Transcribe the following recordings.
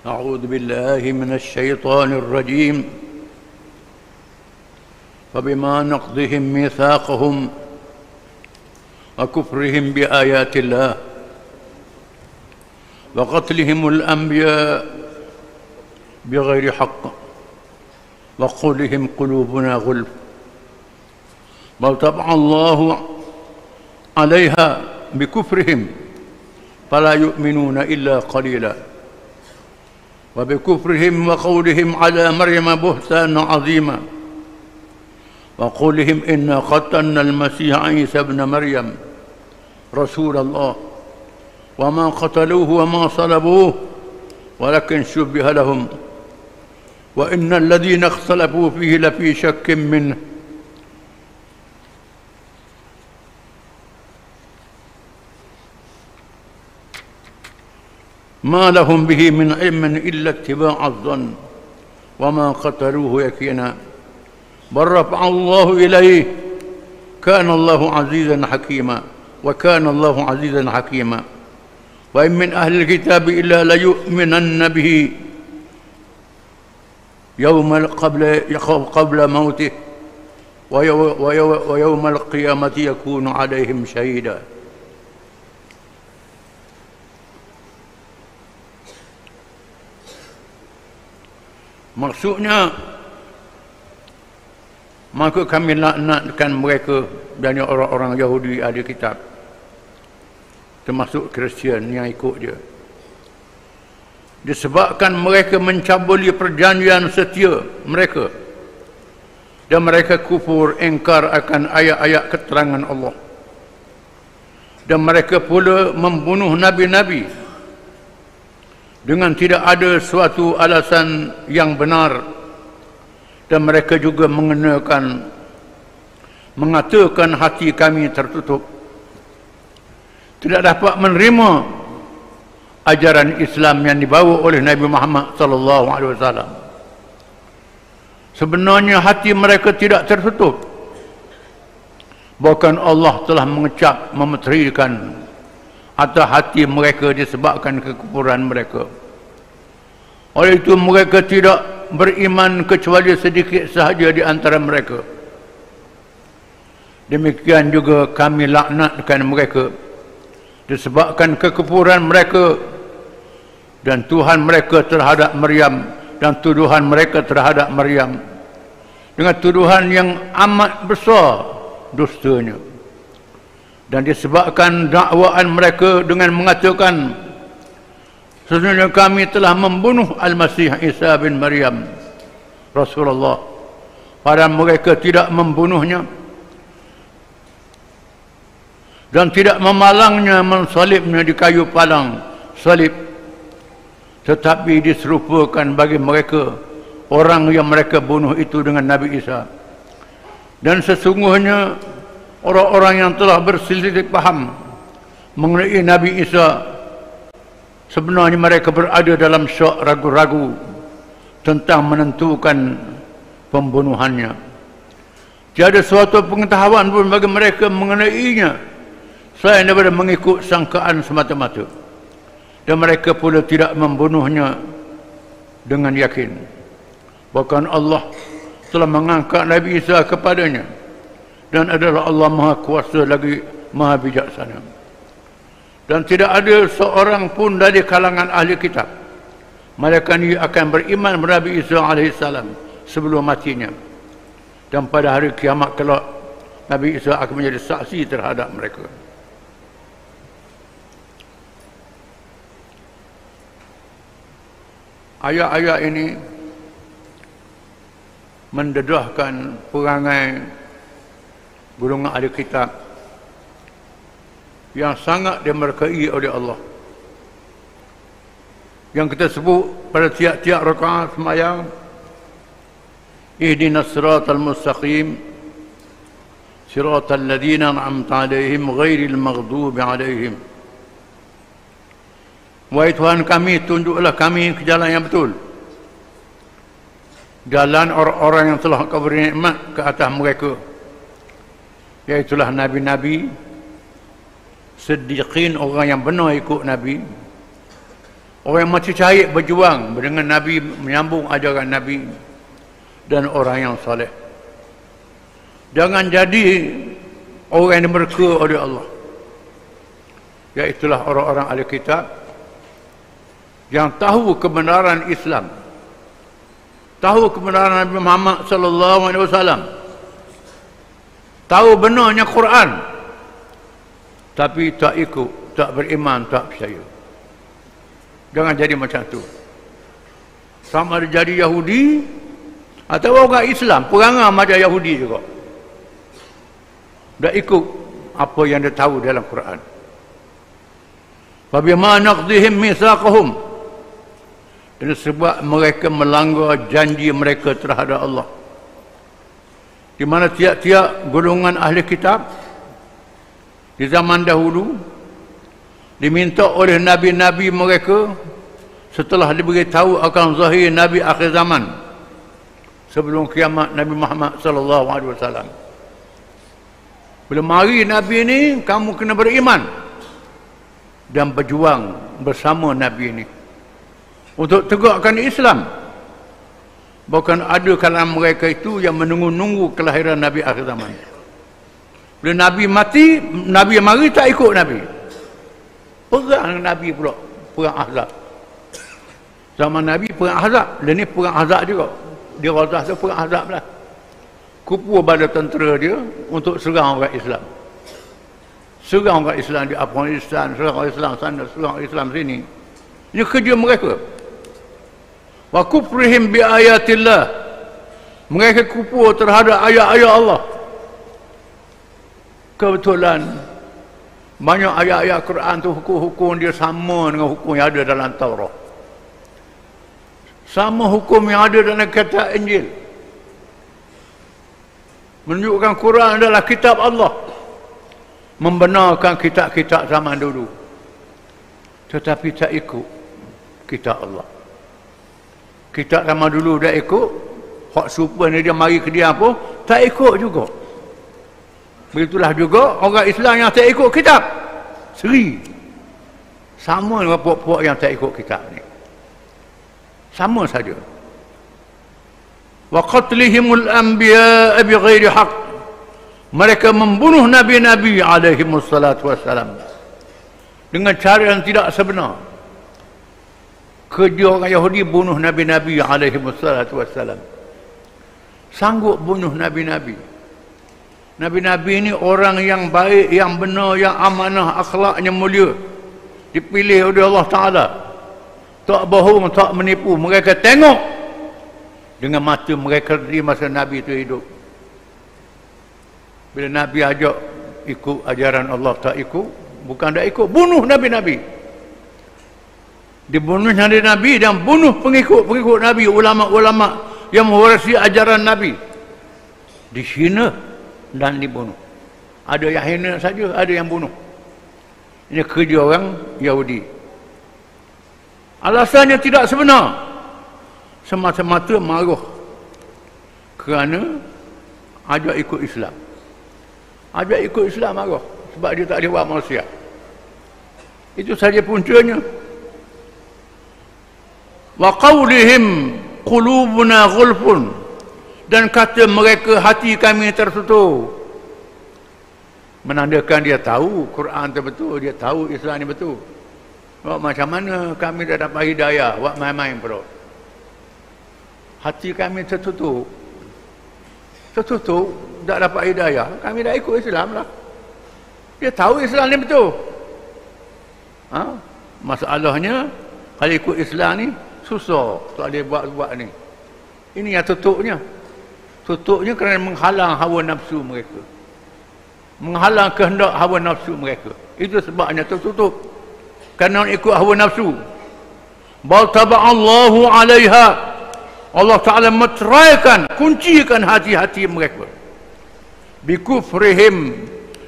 أعوذ بالله من الشيطان الرجيم فبما نقضهم ميثاقهم وكفرهم بآيات الله وقتلهم الأنبياء بغير حق وقولهم قلوبنا غلف بل طبع الله عليها بكفرهم فلا يؤمنون إلا قليلا وبكفرهم وقولهم على مريم بهتانا عظيما وقولهم إنا قتلنا المسيح عيسى ابن مريم رسول الله وما قتلوه وما صلبوه ولكن شبه لهم وإن الذين اختلفوا فيه لفي شك منه ما لهم به من علم إلا اتباع الظن وما قتلوه يقينا بل رفع الله إليه كان الله عزيزا حكيما وكان الله عزيزا حكيما وإن من أهل الكتاب إلا ليؤمنن به يوم قبل موته ويوم القيامة يكون عليهم شهيدا. Maksudnya, maka kami laknatkan mereka dan orang-orang Yahudi ahli kitab, termasuk Kristian yang ikut dia, disebabkan mereka mencabuli perjanjian setia mereka dan mereka kufur ingkar akan ayat-ayat keterangan Allah, dan mereka pula membunuh nabi-nabi dengan tidak ada suatu alasan yang benar, dan mereka juga mengatakan hati kami tertutup, tidak dapat menerima ajaran Islam yang dibawa oleh Nabi Muhammad sallallahu alaihi wasallam. Sebenarnya hati mereka tidak tertutup, bahkan Allah telah mengecap, memeterikan atas hati mereka disebabkan kekufuran mereka. Oleh itu mereka tidak beriman kecuali sedikit sahaja di antara mereka. Demikian juga kami laknatkan mereka disebabkan kekufuran mereka dan Tuhan mereka terhadap Maryam, dan tuduhan mereka terhadap Maryam dengan tuduhan yang amat besar dustanya, dan disebabkan dakwaan mereka dengan mengatakan sesungguhnya kami telah membunuh Al-Masih Isa bin Maryam Rasulullah, padahal mereka tidak membunuhnya dan tidak memalangnya, mensalibnya di kayu palang salib, tetapi diserupakan bagi mereka orang yang mereka bunuh itu dengan Nabi Isa. Dan sesungguhnya orang-orang yang telah berselisih paham mengenai Nabi Isa, sebenarnya mereka berada dalam syak ragu-ragu tentang menentukan pembunuhannya. Tiada suatu pengetahuan pun bagi mereka mengenainya selain daripada mengikut sangkaan semata-mata, dan mereka pula tidak membunuhnya dengan yakin. Bahkan Allah telah mengangkat Nabi Isa kepadanya, dan adalah Allah Maha Kuasa lagi Maha Bijaksana. Dan tidak ada seorang pun dari kalangan ahli kitab melainkan ia akan beriman kepada Nabi Isa AS sebelum matinya, dan pada hari kiamat kelak Nabi Isa akan menjadi saksi terhadap mereka. Ayat-ayat ini mendedahkan perangai golongan ahli kitab yang sangat dimurkai oleh Allah, yang kita sebut pada tiap-tiap rakaat sembahyang, ihdinas siratal mustaqim siratal ladzina an'amta 'alaihim ghairil maghdubi 'alaihim. Wahai Tuhan kami, tunjuklah kami ke jalan yang betul, jalan orang-orang yang telah Kau beri nikmat ke atas mereka, iaitulah nabi-nabi, siddiqin, orang yang benar ikut Nabi, orang yang mati syahid berjuang dengan Nabi, menyambung ajaran Nabi, dan orang yang soleh. Jangan jadi orang yang dimurka oleh Allah, iaitulah orang-orang ahli kitab yang tahu kebenaran Islam, tahu kebenaran Nabi Muhammad sallallahu alaihi wasallam, tahu benarnya Quran, tapi tak ikut, tak beriman, tak percaya. Jangan jadi macam tu. Sama ada jadi Yahudi atau orang Islam, perangai macam Yahudi juga. Dah ikut apa yang dia tahu dalam Quran. Fabima naqdihim mitsaqahum, dan sebab mereka melanggar janji mereka terhadap Allah, di mana tiap-tiap golongan ahli kitab di zaman dahulu diminta oleh nabi-nabi mereka setelah diberitahu akan zahir nabi akhir zaman sebelum kiamat Nabi Muhammad sallallahu alaihi wasallam. Bila mari nabi ini, kamu kena beriman dan berjuang bersama nabi ini untuk tegakkan Islam. Bukan ada kalangan mereka itu yang menunggu-nunggu kelahiran nabi akhir zaman. Bila nabi mati, nabi yang mari tak ikut nabi. Perang nabi pula, perang Ahzab. Zaman nabi perang Ahzab, dan ni perang Ahzab juga. Dia Razah tu perang Ahzab lah. Kupu bala tentera dia untuk serang orang Islam. Serang orang Islam di Afghanistan, serang orang Islam sana, serang orang Islam sini. Ini kerja mereka. Wa kufrihim bi ayatillah, mereka kufur terhadap ayat-ayat Allah. Kebetulan banyak ayat-ayat Quran tu hukum-hukum dia sama dengan hukum yang ada dalam Taurat, sama hukum yang ada dalam kitab Injil. Menunjukkan Quran adalah kitab Allah, membenarkan kitab-kitab zaman dulu, tetapi tak ikut kitab Allah. Kitab zaman dulu dah ikut, hak super ni dia mari ke dia apa, tak ikut juga. Begitulah juga orang Islam yang tak ikut kitab, seri. Sama dengan puak-puak yang tak ikut kitab ni. Sama saja. Wa qatlihimul anbiya bighairi haqq, mereka membunuh nabi-nabi alaihimus salatu wassalam dengan cara yang tidak sebenar. Kerja orang Yahudi bunuh nabi-nabi alaihimus salatu wassalam. Sanggup bunuh nabi-nabi. Nabi-nabi ini orang yang baik, yang benar, yang amanah, akhlaknya mulia, dipilih oleh Allah Ta'ala. Tak bohong, tak menipu. Mereka tengok dengan mata mereka di masa Nabi itu hidup. Bila Nabi ajak ikut ajaran Allah, tak ikut, bukan tak ikut, bunuh nabi-nabi. Dibunuh nabi-nabi dan bunuh pengikut-pengikut Nabi, ulama-ulama yang mewarisi ajaran Nabi. Dihina dan dibunuh. Ada yang hina saja, ada yang bunuh. Ini kerja orang Yahudi. Alasannya tidak sebenar, semata-mata maruh kerana ajak ikut Islam. Ajak ikut Islam maruh sebab dia tak ada buat manusia. Itu saja puncanya. Wa qawlihim qulubuna ghulfun, dan kata mereka hati kami tertutup. Menandakan dia tahu Quran itu betul, dia tahu Islam ini betul. Macam mana kami dah dapat hidayah, buat main-main pula. Hati kami tertutup. Tertutup, tak dapat hidayah, kami dah ikut Islam lah. Dia tahu Islam ni betul. Masalahnya, kalau ikut Islam ni, susah. Tak boleh buat-buat ni. Ini yang tutupnya. Tutupnya kerana menghalang hawa nafsu mereka. Menghalang kehendak hawa nafsu mereka. Itu sebabnya tertutup. Kerana ikut hawa nafsu. Bal taba'allahu alaiha, Allah Ta'ala meteraikan, kuncikan hati-hati mereka. Bikufrihim,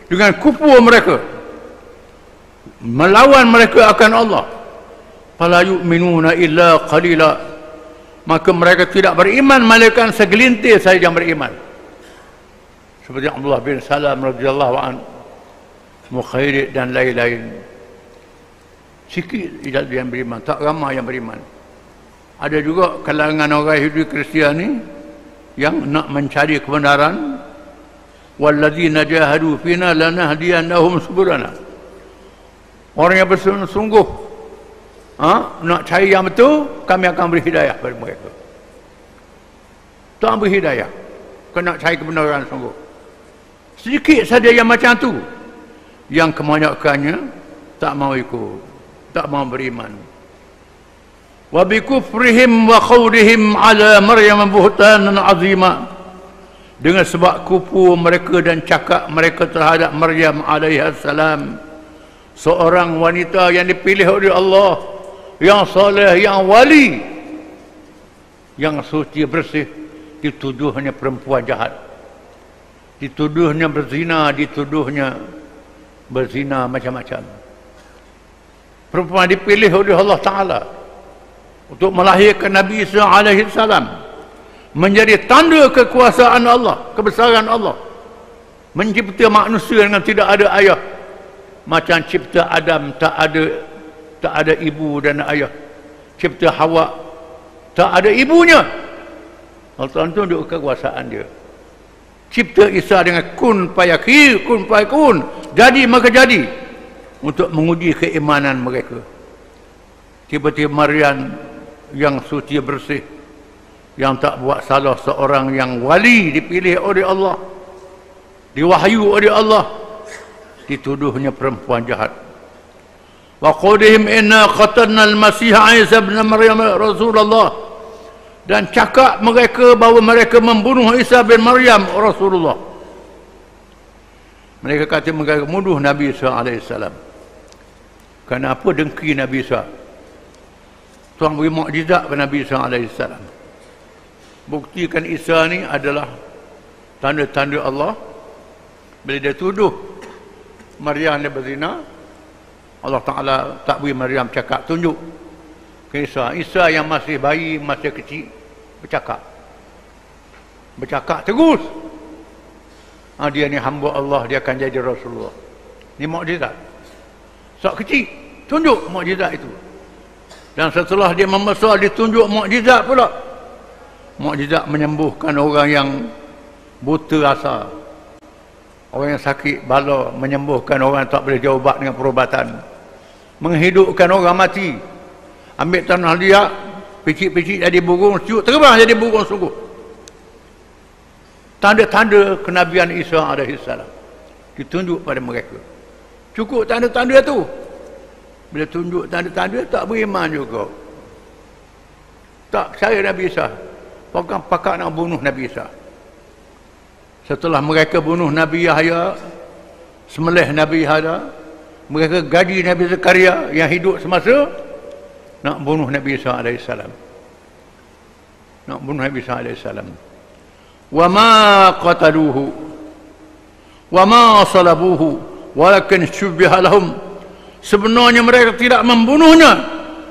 dengan kufur mereka, melawan mereka akan Allah. Fala yu'minuna illa qalila, maka mereka tidak beriman melainkan segelintir saja yang beriman. Seperti Abdullah bin Salam radhiyallahu anhu, Mukhairid dan lain-lain. Sikit yang beriman, tak ramai yang beriman. Ada juga kalangan orang Yahudi Kristian ni yang nak mencari kebenaran, walladzina jahadu fina lanahdiyannahum subulana. Orang yang bersungguh nak cari yang betul, kami akan beri hidayah kepada mereka. Tak beri hidayah, kena cari kebenaran sungguh. Sedikit saja yang macam tu, yang kebanyakannya tak mau ikut, tak mau beriman. Wa bi kufrihim wa qawlihim ala Maryam buhtanan azima, dengan sebab kupu mereka dan cakap mereka terhadap Maryam alaihi salam, seorang wanita yang dipilih oleh Allah, yang soleh, yang wali, yang suci bersih, dituduhnya perempuan jahat, dituduhnya berzina, dituduhnya berzina macam-macam. Perempuan dipilih oleh Allah Ta'ala untuk melahirkan Nabi Isa alaihi salam, menjadi tanda kekuasaan Allah, kebesaran Allah, mencipta manusia dengan tidak ada ayah, macam cipta Adam tak ada ibu dan ayah, cipta Hawa tak ada ibunya. Allah tunjuk kekuasaan dia. Cipta Isa dengan kun fayakun, jadi maka jadi, untuk menguji keimanan mereka. Tiba-tiba Maryam yang suci bersih, yang tak buat salah, seorang yang wali, dipilih oleh Allah, diwahyu oleh Allah, dituduhnya perempuan jahat. Wa qawlihim inna qatalna al-masih Isa ibn Maryam Rasulullah, dan cakap mereka bahawa mereka membunuh Isa bin Maryam Rasulullah. Mereka kata mereka membunuh Nabi Isa AS. Kenapa dengki Nabi Isa? Tuhan beri mukjizat kepada Nabi Isa AS. Buktikan Isa ni adalah tanda-tanda Allah. Bila dia tuduh Maryam dia berzina, Allah Ta'ala tak beri Maryam cakap, tunjuk ke Isa. Isa yang masih bayi, masih kecil, bercakap terus. Dia ni hamba Allah, dia akan jadi Rasulullah. Ni mukjizat. Sok kecil tunjuk mukjizat itu, dan setelah dia membesar ditunjuk mukjizat pula. Mukjizat menyembuhkan orang yang buta asa, orang yang sakit bala, menyembuhkan orang yang tak boleh jawab dengan perubatan, menghidupkan orang mati, ambil tanah liat, picit-picit jadi burung, siuk terbang jadi burung sungguh. Tanda-tanda kenabian Isa AS ditunjuk pada mereka. Cukup tanda-tanda tu. Bila tunjuk tanda-tanda, tak beriman juga, tak percaya Nabi Isa, pakak nak bunuh Nabi Isa. Setelah mereka bunuh Nabi Yahya, sembelih Nabi Yahya, mereka gaji Nabi Zakaria yang hidup semasa, nak bunuh Nabi Isa AS. Nak bunuh Nabi Isa AS. Wa ma qataluhu wa ma salabuhu walakin syubbiha lahum. Sebenarnya mereka tidak membunuhnya,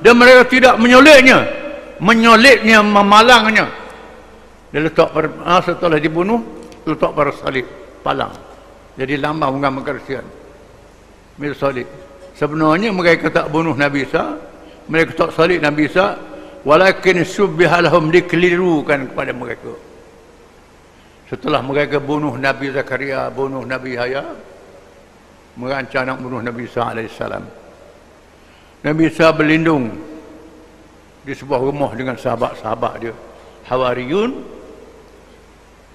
dan mereka tidak menyolitnya, memalangnya. Dia letak setelah dibunuh, letak pada salib, palang. Jadi lambang agama Kristian, mirip salib. Sebenarnya mereka tak bunuh Nabi Isa, mereka tak salib Nabi Isa, walakin syubbiha lahum, dikelirukan kepada mereka. Setelah mereka bunuh Nabi Zakaria, bunuh Nabi Yahya, merancang nak bunuh Nabi Isa AS. Nabi Isa berlindung di sebuah rumah dengan sahabat-sahabat dia, Hawariyun.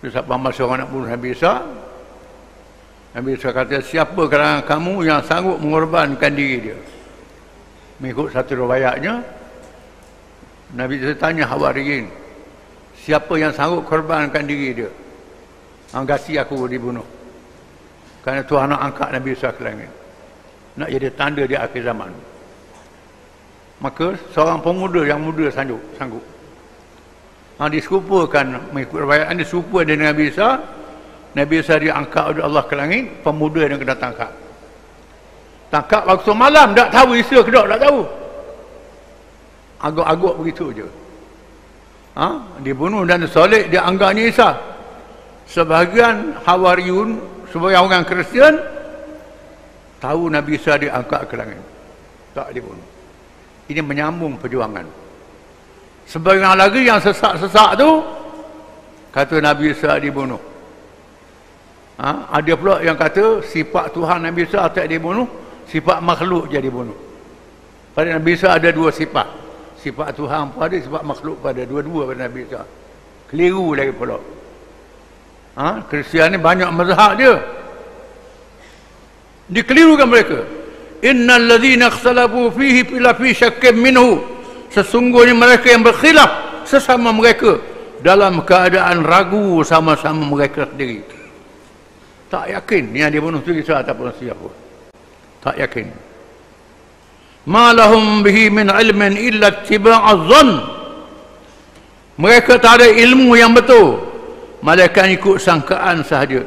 Sebab masa orang nak bunuh Nabi Isa, Nabi Isa kata, siapa kalangan kamu yang sanggup mengorbankan diri dia? Mengikut satu riwayatnya, Nabi Isa tanya Hawariyun, siapa yang sanggup korbankan diri dia? Anggasi aku dibunuh. Kerana Tuhan nak angkat Nabi Isa ke langit, nak jadi tanda di akhir zaman. Maka seorang pemuda yang muda sanggup. Diserupakan, mengikut riwayat diserupa dengan Nabi Isa. Nabi Isa diangkat oleh Allah ke langit, pemuda yang kena tangkap. Tangkap waktu malam, tak tahu Isa ke tak tahu. Agak-agak begitu je. Dibunuh dan disolek, dia anggapnya Isa. Sebahagian Hawariyun, sebagai orang Kristian, tahu Nabi Isa diangkat ke langit. Tak dibunuh. Ini menyambung perjuangan. Sebagian lagi yang sesak-sesak tu kata Nabi Isa dibunuh. Ada pula yang kata sifat Tuhan Nabi Isa tak dibunuh, sifat makhluk je dibunuh. Pada Nabi Isa ada dua sifat. Sifat Tuhan pun ada, sifat makhluk pun ada. Dua-dua pada Nabi Isa. Keliru lagi pula. Kristian ni banyak mazhab dia. Dikelirukan mereka. Innal ladzina ikhtalafu fihi fi syakkin minhu. Sesungguhnya mereka yang berkhilaf sesama mereka dalam keadaan ragu sama-sama mereka sendiri. Tak yakin yang dia bunuh tu Isa ataupun siapa. Tak yakin. Ma lahum bihi min ilmin illa ittiba'az zann. Mereka tak ada ilmu yang betul, malaikat ikut sangkaan sahaja.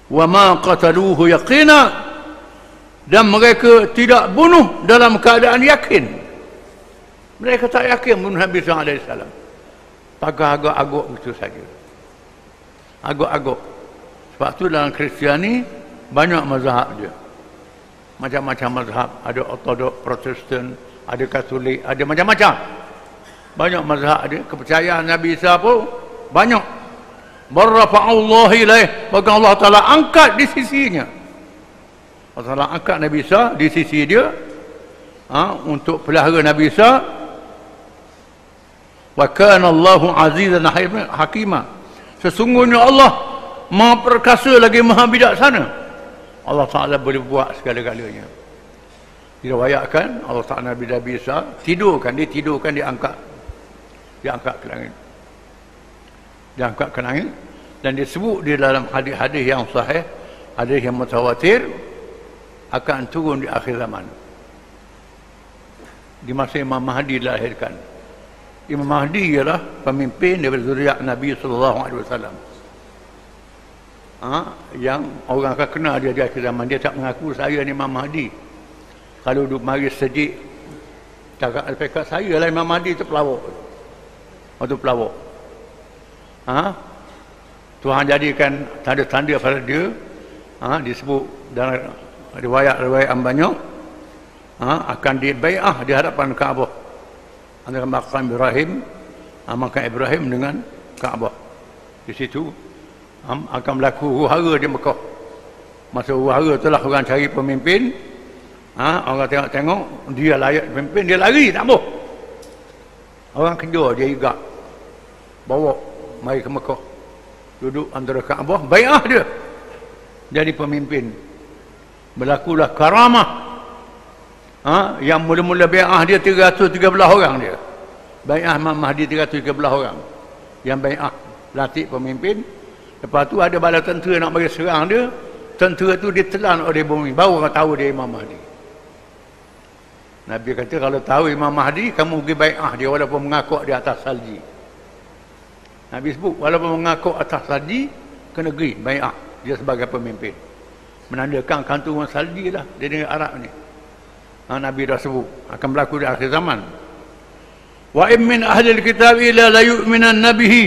Wa ma qataluhu yaqina. Dan mereka tidak bunuh dalam keadaan yakin. Mereka tak yakin bunuh Nabi SAW. Pakai agak-agak itu saja. Agak-agak. Sebab tu dalam Kristian ni banyak mazhab dia. Macam-macam mazhab. Ada Ortodok, Protestan, ada Katolik, ada macam-macam. Banyak mazhab dia. Kepercayaan Nabi Isa pun banyak. Barrafa'allahu ilaih. Bahkan Allah Ta'ala angkat di sisinya. Allah Ta'ala angkat Nabi Isa di sisi dia. Untuk pelihara Nabi Isa. Wa kana Allahu azizan hakimah. Sesungguhnya Allah Maha perkasa lagi Maha bijaksana. Allah Ta'ala boleh buat segala-galanya. Diriwayatkan Allah Ta'ala Nabi Isa tidurkan, dia angkat ke langit. Dia angkat ke langit. Dan disebut di dalam hadis-hadis yang sahih, hadis yang mutawatir, akan turun di akhir zaman. Di masa Imam Mahdi dilahirkan. Imam Mahdi ialah pemimpin daripada zuriat Nabi SAW. Yang orang akan kenal dia di akhir zaman. Dia tak mengaku saya ni Imam Mahdi. Kalau duduk mari sejik, cakap dekat saya lah Imam Mahdi tu pelawak. Waktu pelawak. Tuhan jadikan tanda-tanda pada dia. Disebut dalam riwayat-riwayat yang banyak. Akan dibai'ah di hadapan Kaabah. Antara makam Ibrahim dengan Kaabah. Di situ akan berlaku huru-hara di Mekah. Masa huru-hara itulah orang cari pemimpin. Orang tengok dia layak pemimpin, dia lari tak boleh. Orang kejar dia igak. Bawa mari ke Mekah. Duduk antara Kaabah, bai'ah dia. Jadi pemimpin. Berlakulah karamah. Yang mula-mula bai'ah dia 313 orang dia. Bai'ah Imam Mahdi 313 orang. Yang bai'ah latih pemimpin. Lepas tu ada bala tentera nak bagi serang dia. Tentera tu ditelan oleh bumi. Baru orang tahu dia Imam Mahdi. Nabi kata kalau tahu Imam Mahdi, kamu pergi bai'ah dia walaupun mengakuk di atas salji. Nabi sebut walaupun mengakuk atas salji, kena pergi bai'ah dia sebagai pemimpin. Menandakan kantungan salji lah di negeri Arab ni. Nabi dah sebut akan berlaku di akhir zaman. Wa in min ahli alkitab ila la yu'minan nabihi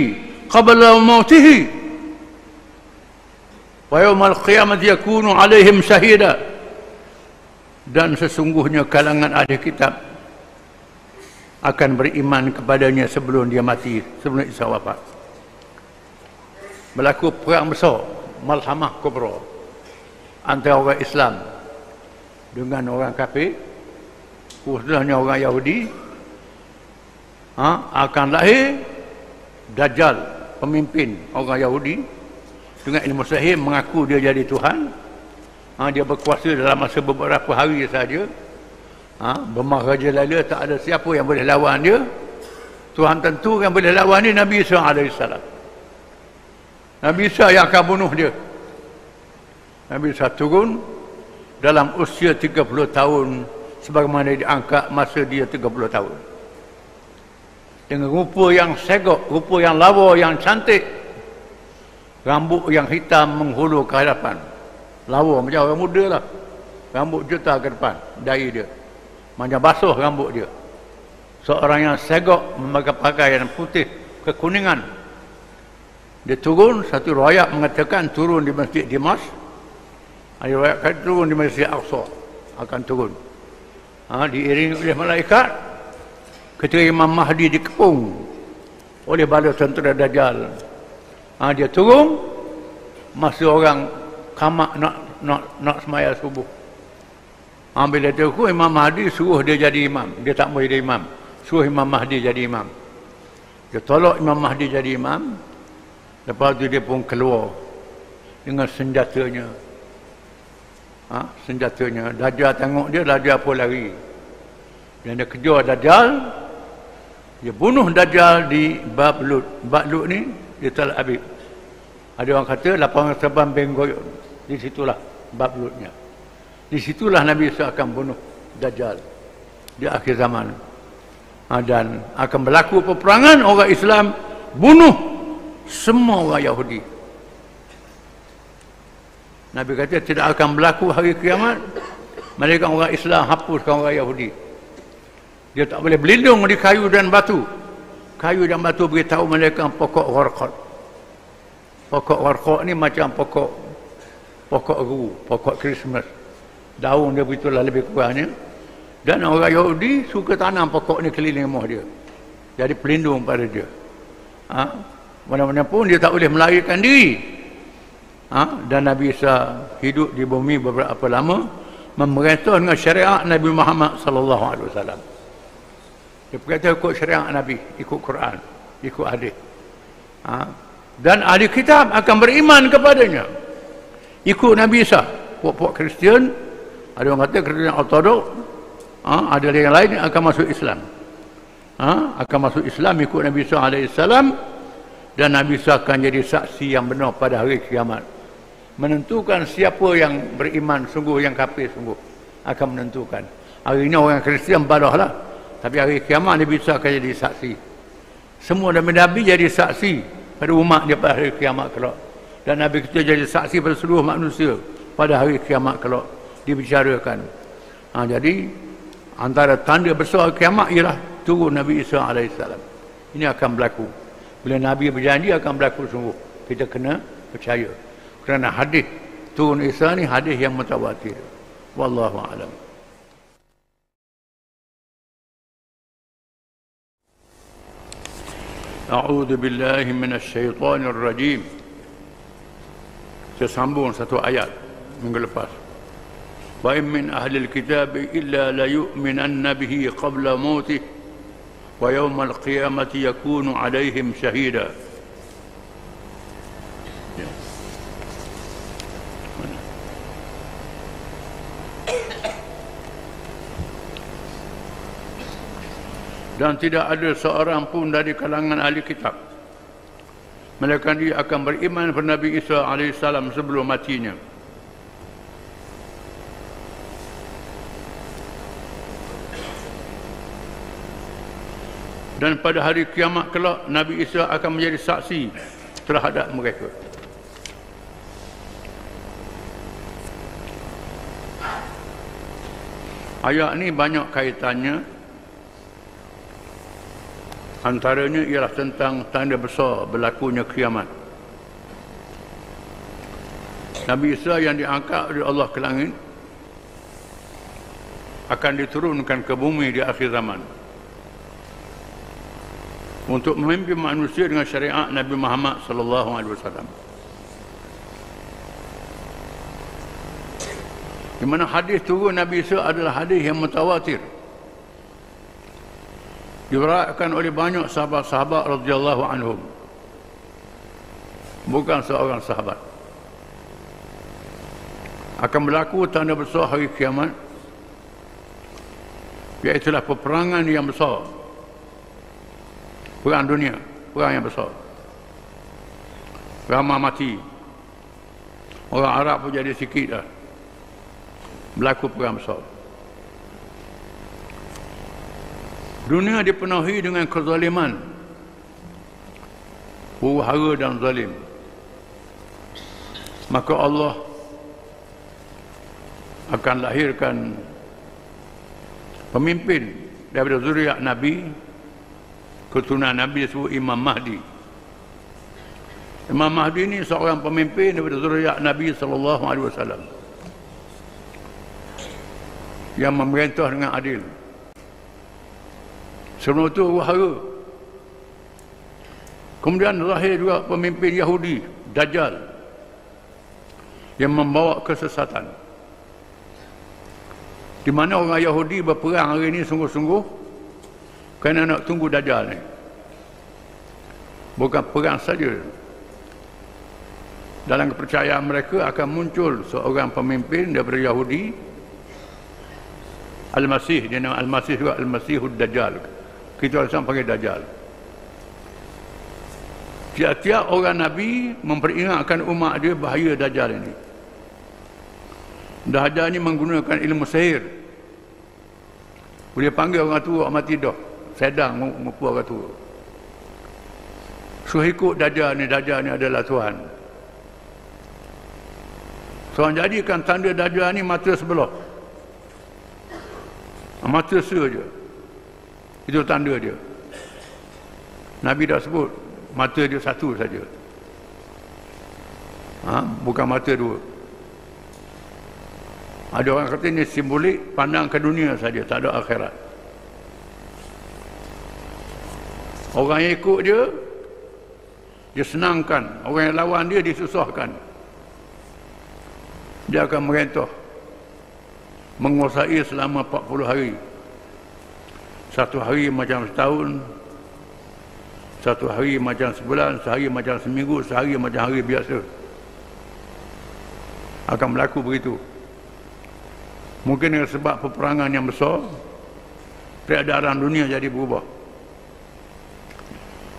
qabla mautihi wa yawmal qiyamati yakunu alaihim syahida. Dan sesungguhnya kalangan ahli kitab akan beriman kepadanya sebelum dia mati, sebelum Isa wafat. Berlaku perang besar, malhamah kubra, antara orang Islam dengan orang kafir, khususnya orang Yahudi. Akan lahir Dajjal, pemimpin orang Yahudi dengan ilmu sihir, mengaku dia jadi Tuhan. Dia berkuasa dalam masa beberapa hari saja. Bermaraja lala, tak ada siapa yang boleh lawan dia. Tuhan tentu yang boleh lawan dia Nabi Isa AS. Nabi Isa yang akan bunuh dia. Nabi Isa turun dalam usia 30 tahun sebagaimana diangkat masa dia 30 tahun. Dengan rupa yang segok, rupa yang lawa, yang cantik. Rambut yang hitam menghulur ke hadapan. Lawa macam orang muda lah. Rambut juta ke depan dari dia. Macam basuh rambut dia. Seorang yang segok memakai pakaian putih kekuningan. Dia turun, satu riwayat mengatakan turun di Masjid Dimas. Ada riwayat turun di Masjid Aqsa. Akan turun. diiringi oleh malaikat. Ketika Imam Mahdi dikepung oleh bala tentera Dajjal, dia turun masa orang kamak nak semaya subuh. Bila turun, Imam Mahdi suruh dia jadi imam. Dia tak boleh jadi imam, suruh Imam Mahdi jadi imam. Dia tolak Imam Mahdi jadi imam. Lepas tu dia pun keluar dengan senjatanya. Senjatanya. Dajjal tengok dia, Dajjal pun lari. Dan dia kejar Dajjal. Dia bunuh Dajjal di Bablut. Bablut ni di Tel Aviv. Ada orang kata lapangan terbang Ben Gurion. Di situlah Bablutnya. Di situlah Nabi Isa akan bunuh Dajjal di akhir zaman. Dan akan berlaku peperangan, orang Islam bunuh semua orang Yahudi. Nabi kata tidak akan berlaku hari kiamat malaikat orang Islam hapuskan orang Yahudi. Dia tak boleh berlindung di kayu dan batu. Kayu dan batu beritahu mereka pokok warqat. Pokok warqat ni macam pokok ru, pokok Christmas. Daun dia begitulah lebih kurangnya. Dan orang Yahudi suka tanam pokok ni keliling rumah dia. Jadi pelindung pada dia. Mana-mana pun dia tak boleh melarikan diri. Dan Nabi Isa hidup di bumi beberapa lama, memerintah dengan syariat Nabi Muhammad sallallahu alaihi wasallam. Dia berkata ikut syariat Nabi, ikut Quran, ikut hadis. Dan ahli kitab akan beriman kepadanya. Ikut Nabi Isa. Puak-puak Kristian, ada orang kata Kristian Ortodok, ada yang lain yang akan masuk Islam. Akan masuk Islam ikut Nabi Isa alaihissalam, dan Nabi Isa akan jadi saksi yang benar pada hari kiamat. Menentukan siapa yang beriman sungguh, yang kafir sungguh. Akan menentukan. Hari ini orang Kristian balahlah. Tapi hari kiamat Nabi Isa akan jadi saksi. Semua Nabi-Nabi jadi saksi pada umat dia pada hari kiamat kelak. Dan Nabi kita jadi saksi pada seluruh manusia pada hari kiamat kelak. Dibicarakan. Jadi antara tanda besar kiamat ialah turun Nabi Isa alaihissalam. Ini akan berlaku. Bila Nabi berjanji akan berlaku sungguh. Kita kena percaya. Kerana hadis turun Isa ni hadis yang mutawatir. Wallahu a'lam. A'udzu billahi minasy syaithanir rajim. Saya sambung satu ayat minggu lepas. Wa in min ahli alkitab illa la yu'minanna bihi qabla mautih wa yawmal qiyamati yakunu 'alaihim shahida. Dan tidak ada seorang pun dari kalangan ahli kitab melainkan dia akan beriman kepada Nabi Isa alaihissalam sebelum matinya. Dan pada hari kiamat kelak Nabi Isa akan menjadi saksi terhadap mereka. Ayat ni banyak kaitannya. Antaranya ialah tentang tanda besar berlakunya kiamat. Nabi Isa yang diangkat oleh Allah ke langit akan diturunkan ke bumi di akhir zaman untuk memimpin manusia dengan syariat Nabi Muhammad sallallahu alaihi wasallam. Di mana hadis turun Nabi Isa adalah hadis yang mutawatir. Diriwayatkan oleh banyak sahabat-sahabat radhiyallahu anhum. Bukan seorang sahabat. Akan berlaku tanda besar hari kiamat, iaitulah peperangan yang besar. Perang dunia, perang yang besar. Ramai mati. Orang Arab pun jadi sikit dah. Berlaku perang besar. Dunia dipenuhi dengan kezaliman, huru-hara dan zalim. Maka Allah akan lahirkan pemimpin daripada zuriat Nabi, keturunan Nabi disebut Imam Mahdi. Imam Mahdi ini seorang pemimpin daripada zuriat Nabi sallallahu alaihi wasallam. yang memerintah dengan adil. Sebelum itu wahara. Kemudian lahir juga pemimpin Yahudi, Dajjal, yang membawa kesesatan. Di mana orang Yahudi berperang hari ini sungguh-sungguh kerana nak tunggu Dajjal ni. Bukan perang saja. Dalam kepercayaan mereka akan muncul seorang pemimpin daripada Yahudi, Al-Masih, dia nama Al-Masih juga, Al-Masihud Dajjal. Kita orang panggil Dajjal. Tiap-tiap orang Nabi memperingatkan umat dia bahaya Dajjal ini. Dajjal ini menggunakan ilmu sihir. Boleh panggil orang tua mati dah, sedang mengupu orang tua. So ikut Dajjal ni adalah Tuhan. Soal jadikan tanda Dajjal ni mata sebelah. Mata saja. Itu tanda dia. Nabi dah sebut mata dia satu saja. Bukan mata dua. Ada orang kata ini simbolik, pandang ke dunia saja, tak ada akhirat. Orang yang ikut dia senangkan. Orang yang lawan dia disusahkan. Dia akan merintah, menguasai selama 40 hari. Satu hari macam setahun, satu hari macam sebulan, sehari macam seminggu, sehari macam hari biasa. Akan berlaku begitu. Mungkin dengan sebab peperangan yang besar, keadaan dunia jadi berubah.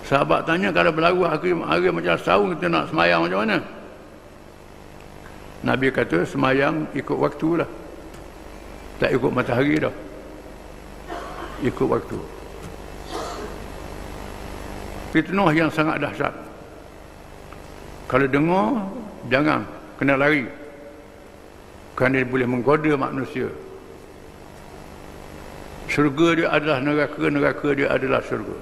Sahabat tanya, kalau berlaku hari macam setahun, kita nak semayang macam mana? Nabi kata semayang ikut waktu lah. Tak ikut matahari dah. Ikut waktu. Fitnah yang sangat dahsyat. Kalau dengar, jangan kena lari. Kerana dia boleh menggoda manusia. Syurga dia adalah neraka, neraka dia adalah syurga.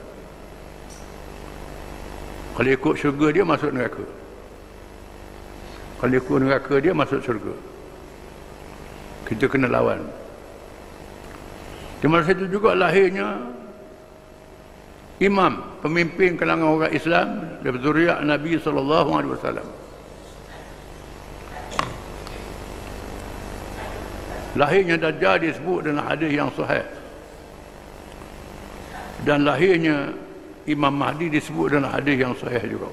Kalau ikut syurga dia masuk neraka. Kalau ikut neraka dia masuk syurga. Kita kena lawan. Di masa itu juga lahirnya imam, pemimpin kalangan orang Islam daripada zuriat Nabi SAW. Lahirnya Dajjal disebut dalam hadis yang sahih. Dan lahirnya Imam Mahdi disebut dalam hadis yang sahih juga.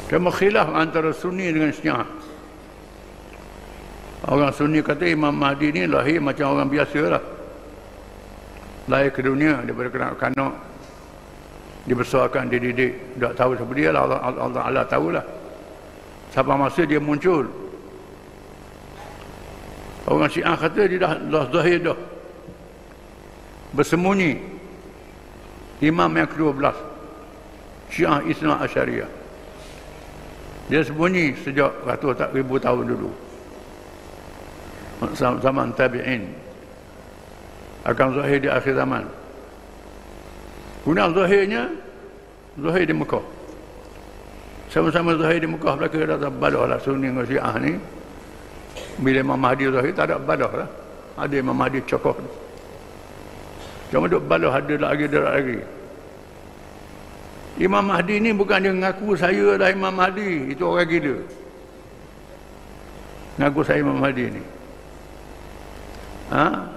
Cuma khilaf antara Sunni dengan Syiah. Orang Sunni kata Imam Mahdi ni lahir macam orang biasa lah. Lahir ke dunia daripada kanak-kanak, dibesarkan, dididik. Tak tahu siapa dia lah, Allah tahulah. Sampai masa dia muncul. Orang Syiah kata dia dah zahir dah. Bersembunyi. Imam yang ke-12. Syiah Isna Asyariah. Dia sembunyi sejak ribu tahun dulu. Zaman tabi'in. Akan zahir di akhir zaman. Kemudian zahir di Mekah. Sama-sama zahir di Mekah, mereka dah balah lah Sunni dengan Syiah ni. Bila Imam Mahdi zahir, tak ada balah lah. Ada Imam Mahdi cokoh. Cuma duk balah ada lagi. Imam Mahdi ni bukan dia mengaku saya dah Imam Mahdi. Itu orang gila. Mengaku saya Imam Mahdi ni.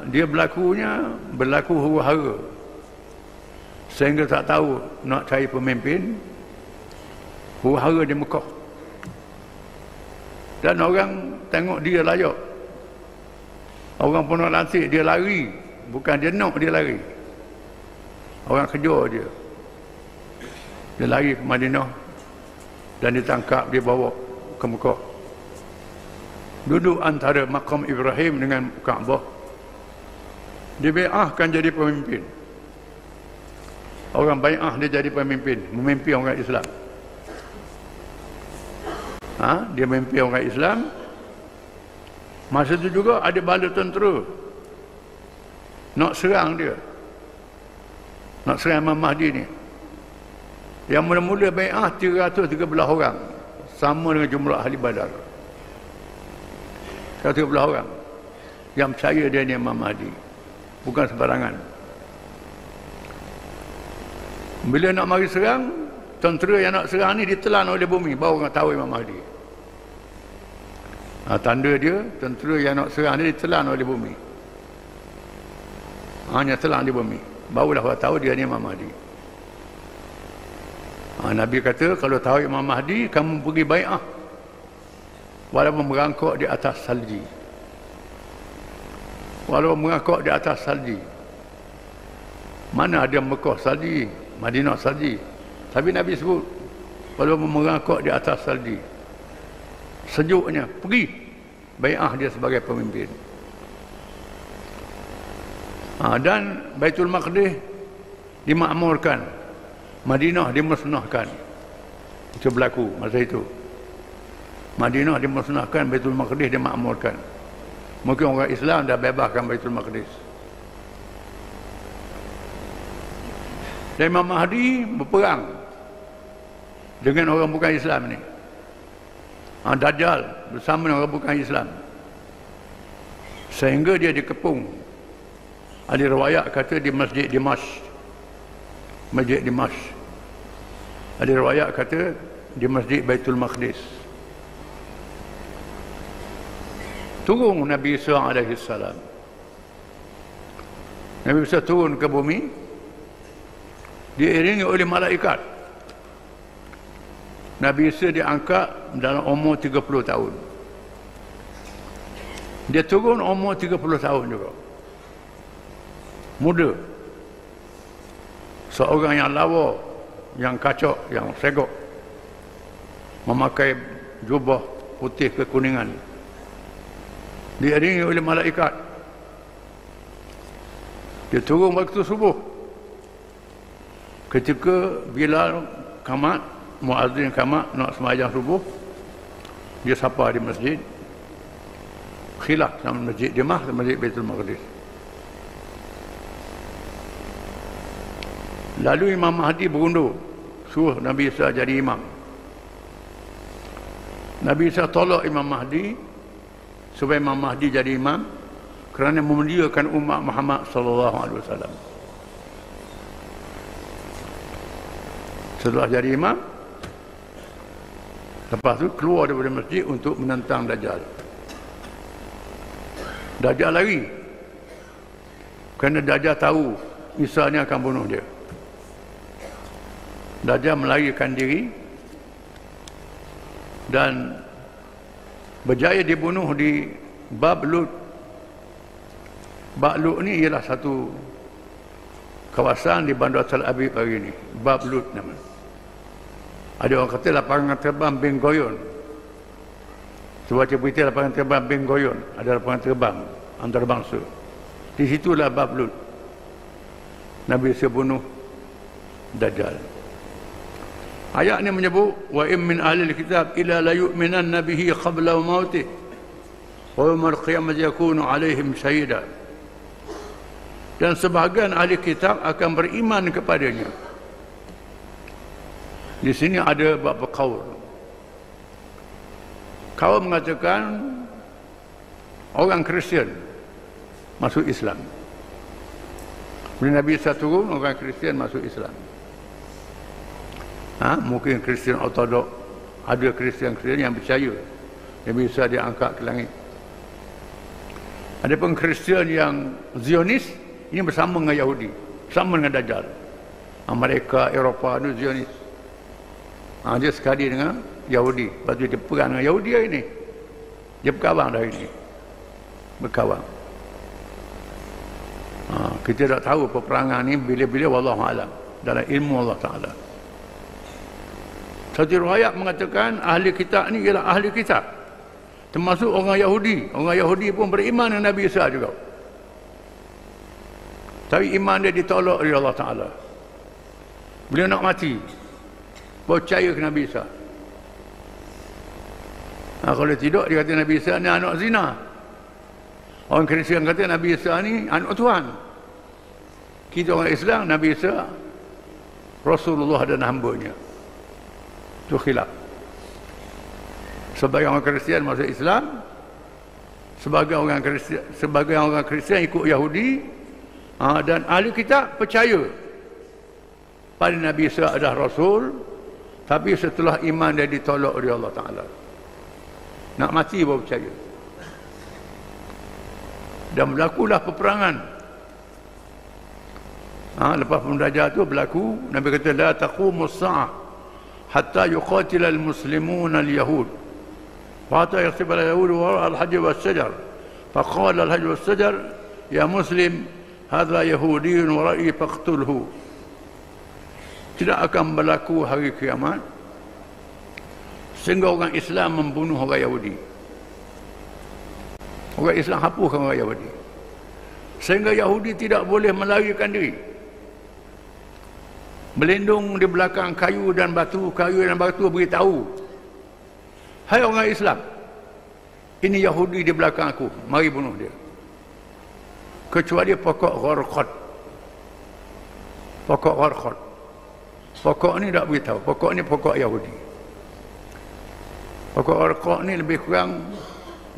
Dia berlaku huru-hara. Sehingga tak tahu nak cari pemimpin. Huru-hara di Mekah. Dan orang tengok dia layak. Orang pun nak lantik, dia lari. Bukan dia nak, dia lari. Orang kejar dia. Dia lari ke Madinah. Dan ditangkap, dia bawa ke Mekah. Duduk antara makam Ibrahim dengan Kaabah. Dia bai'ahkan jadi pemimpin. Orang bai'ah dia jadi pemimpin. Memimpin orang Islam. Dia memimpin orang Islam. Masa itu juga ada bala tentera nak serang dia. Nak serang Imam Mahdi ni. Yang mula-mula bai'ah 313 orang. Sama dengan jumlah ahli Badar. 113 orang. yang percaya dia ni Imam Mahdi. Bukan sembarangan. Bila nak mari serang, tentera yang nak serang ni ditelan oleh bumi, baru orang tahu Imam Mahdi. Tanda dia, tentera yang nak serang dia ditelan oleh bumi. Hanya telan di bumi, barulah orang tahu dia ni Imam Mahdi. Nabi kata, kalau tahu Imam Mahdi, kamu pergi bai'ah walaupun merangkak di atas salji. Walaupun merangkak di atas salji. Mana ada Mekah salji, Madinah salji. Tapi Nabi sebut, walaupun merangkak di atas salji, sejuknya, pergi bai'ah dia sebagai pemimpin. Dan Baitul Maqdis dimakmurkan, Madinah dimusnahkan. Itu berlaku masa itu. Madinah dimusnahkan, Baitul Maqdis dimakmurkan. Mungkin orang Islam dah bebaskan Baitul Maqdis. Dan Imam Mahdi berperang dengan orang bukan Islam ni. Dajjal bersama dengan orang bukan Islam. Sehingga dia dikepung. Ada riwayat kata di Masjid Dimashq. Masjid Dimashq. Ada riwayat kata di Masjid Baitul Maqdis. Turun Nabi Isa alaihi salam. Nabi Isa turun ke bumi, diiringi oleh malaikat. Nabi Isa diangkat dalam umur 30 tahun. Dia turun umur 30 tahun juga. Muda. Seorang yang lawa, yang kacak, yang segok, memakai jubah putih kekuningan, diiringi oleh malaikat. Dia turun waktu subuh. Ketika Bilal qamat, muazzin qamat nak sembahyang subuh, dia sapa di masjid. Khilaf sama masjid Dimashq dan masjid Baitul Maqdis. Lalu Imam Mahdi berundur, suruh Nabi Isa jadi imam. Nabi Isa tolak Imam Mahdi supaya Imam Mahdi jadi imam kerana memuliakan umat Muhammad sallallahu alaihi wasallam. Setelah jadi imam, lepas tu keluar daripada masjid untuk menentang Dajjal. Dajjal lari kerana Dajjal tahu Isa ni akan bunuh dia. Dajjal melarikan diri dan berjaya dibunuh di Bab Lut. Bab Lut ni ialah satu kawasan di Bandar Tel Aviv hari ini. Bab Lut nama. Ada orang kata lapangan terbang Ben Gurion. Sebab berita lapangan terbang Ben Gurion, ada lapangan terbang antarabangsa. Di situlah Bab Lut. Nabi Isa bunuh Dajjal. Ayat ini menyebut wa in min ahli alkitab illa la yu'minanna bihi qabla mautih wa yawmal qiyamati yakunu alaihim syahida. Dan sebahagian ahli kitab akan beriman kepadanya. Di sini ada beberapa kaul. Kaul mengatakan orang Kristian masuk Islam. Bila Nabi Isa turun, orang Kristian masuk Islam. Mungkin Kristian Ortodok, ada Kristian-Kristian yang percaya Nabi Isa diangkat ke langit. Ada pun Kristian yang Zionis, ini bersama dengan Yahudi, bersama dengan Dajjal. Amerika, Eropah itu Zionis. Dia sekali dengan Yahudi. Lepas tu dia perang dengan Yahudi hari ini. Dia berkawan dah hari ini. Berkawan. Kita tak tahu peperangan ni bila-bila, wallahualam, dalam ilmu Allah Ta'ala. Satu riwayat mengatakan ahli kitab ni ialah ahli kitab, termasuk orang Yahudi. Orang Yahudi pun beriman dengan Nabi Isa juga, tapi iman dia ditolak oleh Allah Ta'ala. Bila nak mati, percaya ke Nabi Isa. Kalau tidak, dia kata Nabi Isa ni anak zina. Orang Kristian kata Nabi Isa ni anak Tuhan. Kita orang Islam, Nabi Isa Rasulullah dan hambanya. Itu khilaf. Sebagai orang Kristian masuk Islam, sebagai orang Kristian ikut Yahudi, dan ahli kitab percaya pada Nabi Isa adalah Rasul, tapi setelah iman dia ditolak oleh Allah Ta'ala. Nak mati baru percaya. Dan berlakulah peperangan. Lepas pembelajar tu berlaku, Nabi kata la taqumus sa'ah hatta yuqatil al-muslimun al-yahud wa hatta yaktib al-yahud wa al-hajj was-shajar faqala al-hajj was-shajar ya muslim hadha yahudiyyun wa ra'i faqtulhu. Tidak akan berlaku hari kiamat sehingga orang Islam membunuh orang Yahudi. Orang Islam hapuskan orang Yahudi sehingga Yahudi tidak boleh melarikan diri, melindung di belakang kayu dan batu beritahu, hai orang Islam, ini Yahudi di belakang aku, mari bunuh dia. Kecuali pokok Gharqad. Pokok ni tak beritahu, pokok ni pokok Yahudi. Pokok Gharqad ni lebih kurang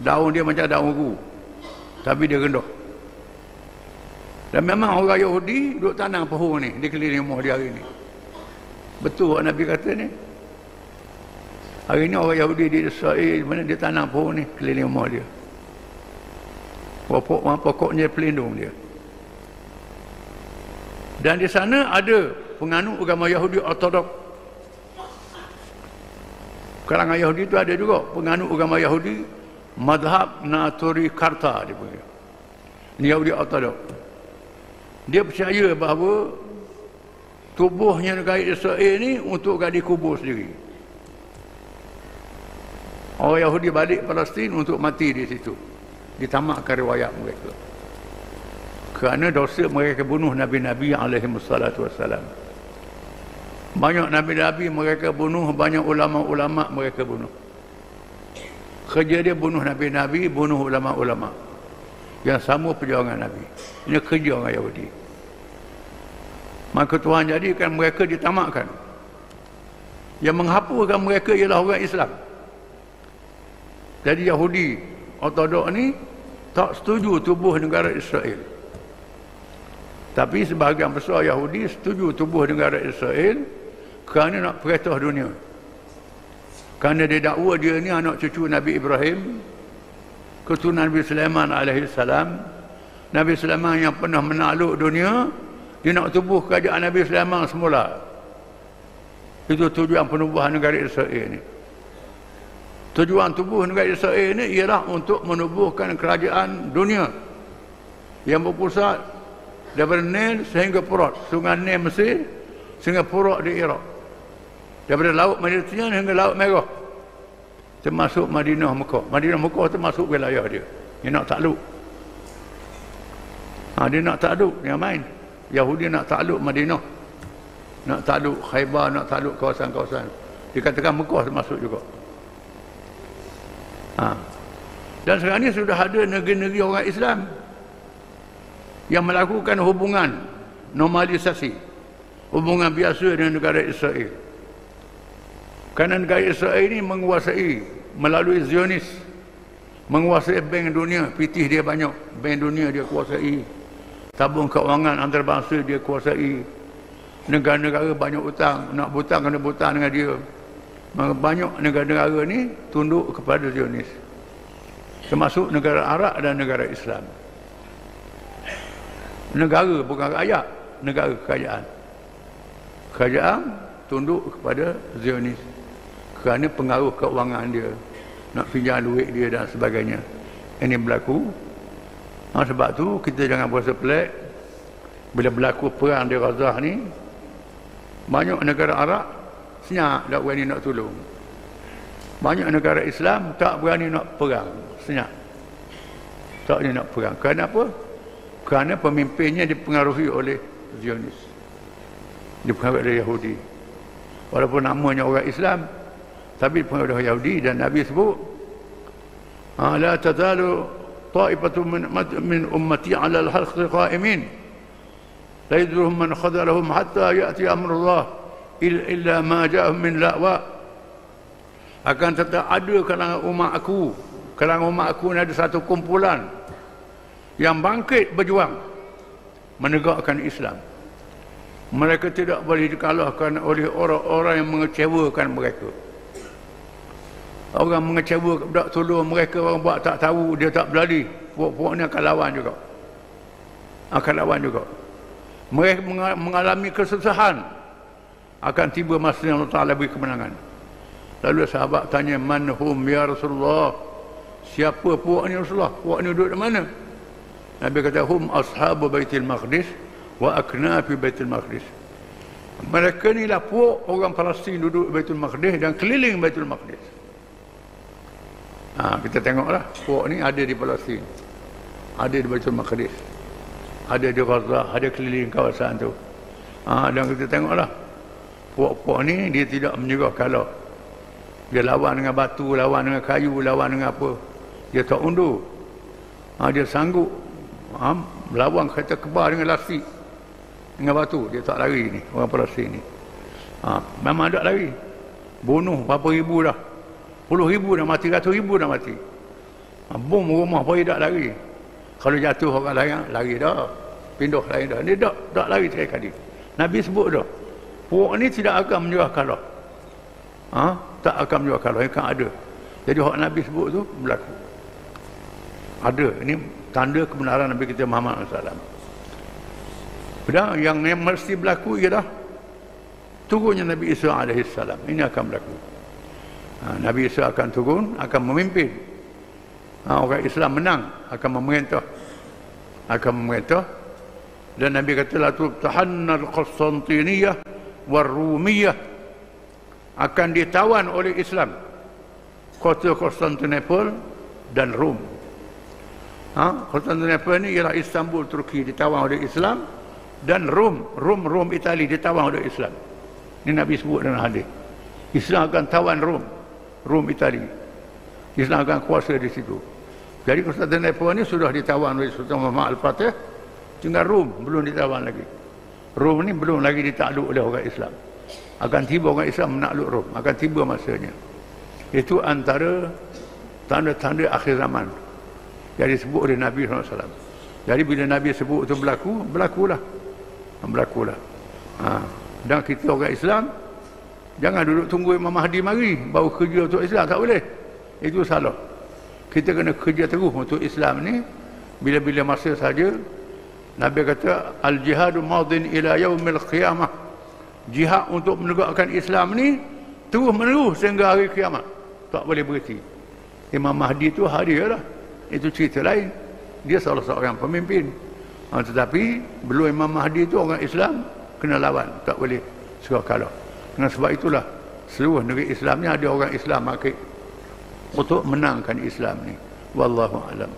daun dia macam daun ru, tapi dia rendah. Dan memang orang Yahudi duduk tanam pohon ni di keliling rumah dia hari ni. Betul what Nabi kata ni. Hari ni orang Yahudi di Israel mana dia tanam pohon ni keliling rumah dia. Pokoknya pelindung dia. Dan di sana ada penganut agama Yahudi Ortodok. Kalangan Yahudi itu ada juga penganut agama Yahudi Madhab Naturi Karta dia panggil. Ini Yahudi Ortodok. Dia percaya bahawa tubuhnya negara Israel ni untuk dikubur sendiri. Orang Yahudi balik Palestin untuk mati di situ. Ditamakkan riwayat mereka. Kerana dosa mereka bunuh Nabi-Nabi alaihimussalatu wassalam. Banyak Nabi-Nabi mereka bunuh, banyak ulama-ulama mereka bunuh. Kerja dia bunuh Nabi-Nabi, bunuh ulama-ulama yang sama perjuangan Nabi. Ini kerja orang Yahudi. Maka Tuhan jadikan mereka ditamakkan. Yang menghapuskan mereka ialah orang Islam. Jadi Yahudi Ortodok ni tak setuju tubuh negara Israel. Tapi sebahagian besar Yahudi setuju tubuh negara Israel kerana nak peretah dunia. Kerana dia dakwa dia ni anak cucu Nabi Ibrahim, keturunan Nabi Sulaiman alaihissalam. Nabi Sulaiman yang pernah menakluk dunia, dia nak tubuh kerajaan Nabi Sulaiman semula. Itu tujuan penubuhan negara Israel ni. Tujuan tubuh negara Israel ni ialah untuk menubuhkan kerajaan dunia yang berpusat daripada Nil sehingga Furat, sungai Nil Mesir sehingga Furat di Iraq, daripada laut Mediterranean hingga laut Merah, termasuk Madinah Mekah. Madinah Mekah termasuk wilayah dia. Dia nak takluk. Dia nak takluk, dia main. Yahudi nak takluk Madinah, nak takluk Khaybar, nak takluk kawasan-kawasan. Dikatakan Mekah termasuk juga. Dan sekarang ni sudah ada negeri-negeri orang Islam yang melakukan hubungan normalisasi, hubungan biasa dengan negara Israel. Kerana negara Israel ini menguasai melalui Zionis, menguasai bank dunia, pitih dia banyak, bank dunia dia kuasai, tabung kewangan antarabangsa dia kuasai, negara-negara banyak hutang, nak hutang kena hutang dengan dia. Maka banyak negara-negara ni tunduk kepada Zionis, termasuk negara Arab dan negara Islam. Negara bukan rakyat, negara kerajaan. Kerajaan tunduk kepada Zionis kerana pengaruh keuangan dia, nak pinjam duit dia dan sebagainya. Ini berlaku. Sebab tu kita jangan berasa pelik bila berlaku perang di Gaza ni. Banyak negara Arab senyap tak berani nak tolong. Banyak negara Islam tak berani nak perang, senyap tak berani nak perang. Kerana apa? Kerana pemimpinnya dipengaruhi oleh Zionis, dipengaruhi oleh Yahudi. Walaupun namanya orang Islam, tapi dipengaruhi oleh Yahudi. Dan Nabi sebut la tazalu ta'ifatun min ummati 'ala al-halqi qa'imin la yadruhum man khadalahum hatta ya'ti amrullah illa ma ja'ahum min la'wa. Akan tetap ada kalangan umat aku, kalangan umat aku ni ada satu kumpulan yang bangkit berjuang menegakkan Islam. Mereka tidak boleh dikalahkan oleh orang-orang yang mengecewakan mereka. Orang mengecewakan, tak tolong mereka, orang buat tak tahu, dia tak berani. Puak-puak ni akan lawan juga. Akan lawan juga. Mereka mengalami kesusahan. Akan tiba masa yang Allah Ta'ala beri kemenangan. Lalu sahabat tanya, man hum ya Rasulullah? Siapa puak ni Rasulullah? Puak ni duduk di mana? Nabi kata, hum ashabu Baitul Maqdis wa aknafi Baitul Maqdis. Mereka ni lah puak orang Palestin duduk di Baitul Maqdis dan keliling Baitul Maqdis. Kita tengoklah, puak ni ada di Palestin, ada di Baitul Maqdis, ada di Gaza, ada keliling kawasan tu. Dan kita tengoklah, puak-puak ni dia tidak menyerah kalah. Dia lawan dengan batu, lawan dengan kayu, lawan dengan apa. Dia tak undur. Dia sanggup melawan kereta kebal dengan lasik, dengan batu. Dia tak lari ni, orang Palestin ni. Memang tak lari. Bunuh berapa ribu dah. Puluh ribu dah mati, ratus ribu dah mati. Bom rumah pun dia tak lari. Kalau jatuh orang lain, lari dah. Pindah lain dah. Dia tak lari sekali. Nabi sebut dah, puak ni tidak akan menyerah kalah. Tak akan menyerah kalah. Yang kan ada. Jadi hak Nabi sebut tu berlaku. Ada. Ini tanda kebenaran Nabi kita Muhammad SAW. Dan yang mesti berlaku ialah turunnya Nabi Isa AS. Ini akan berlaku. Nabi Isa akan turun, akan memimpin. Orang Islam menang, akan memerintah. Dan Nabi kata, la tubtahanna al-Qustantiniyyah war-Rumiyah, akan ditawan oleh Islam kota Konstantinopel dan Rom. Konstantinopel ni ialah Istanbul, Turki, ditawan oleh Islam, dan Rom Itali ditawan oleh Islam. Ini Nabi sebut dalam hadis. Islam akan tawan Rom Itali. Islam akan kuasa di situ. Jadi Konstantinopel ni sudah ditawan oleh Sultan Muhammad Al-Fatih, tinggal Rom belum ditawan lagi. Rom ni belum lagi ditakluk oleh orang Islam. Akan tiba orang Islam menakluk Rom, akan tiba masanya. Itu antara tanda-tanda akhir zaman yang disebut oleh Nabi SAW. Jadi bila Nabi sebut itu berlakulah. Dan kita orang Islam jangan duduk tunggu Imam Mahdi mari baru kerja untuk Islam, tak boleh. Itu salah. Kita kena kerja terus untuk Islam ni. Bila-bila masa saja. Nabi kata, al-jihadu madin ila yaumil qiyamah. Jihad untuk menegakkan Islam ni terus menerus sehingga hari kiamat. Tak boleh berhenti. Imam Mahdi tu hadir lah. Itu cerita lain. Dia salah seorang pemimpin. Tetapi belum Imam Mahdi tu orang Islam kena lawan. Tak boleh suka kalah. Dengan sebab itulah seluruh negeri Islam ni ada orang Islam makin untuk menangkan Islam ni. Wallahu a'lam.